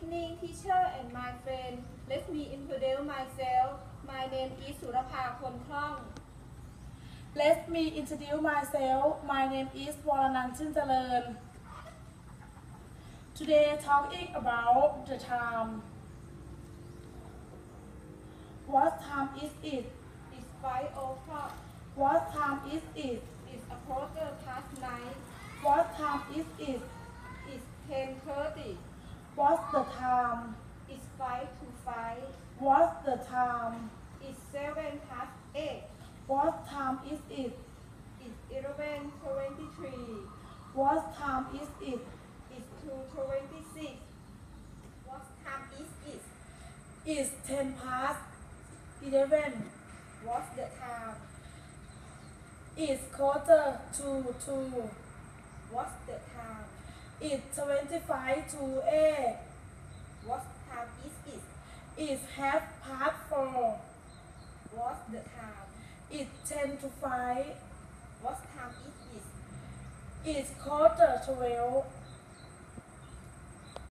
evening, teacher and my friend. Let me introduce myself. My name is Surapha Konklong. Let me introduce myself. My name is Waranan Chintalan. Today talking about the time. What time is it? It's 5 o'clock. What time is it? It's a quarter past 9. What time is it? It's 10:30. What's the time? It's 5 to 5. What's the time? It's 7 past 8. What time is it? It's 11:23. What time is it? It's 2:26. What time is it? It's 10 past 11. What's the time? It's quarter to 2. What's the time? It's 25 to 8. What time is it? It's half past 4. What's the time? It's 10 to 5. What time is it? It's quarter to 12.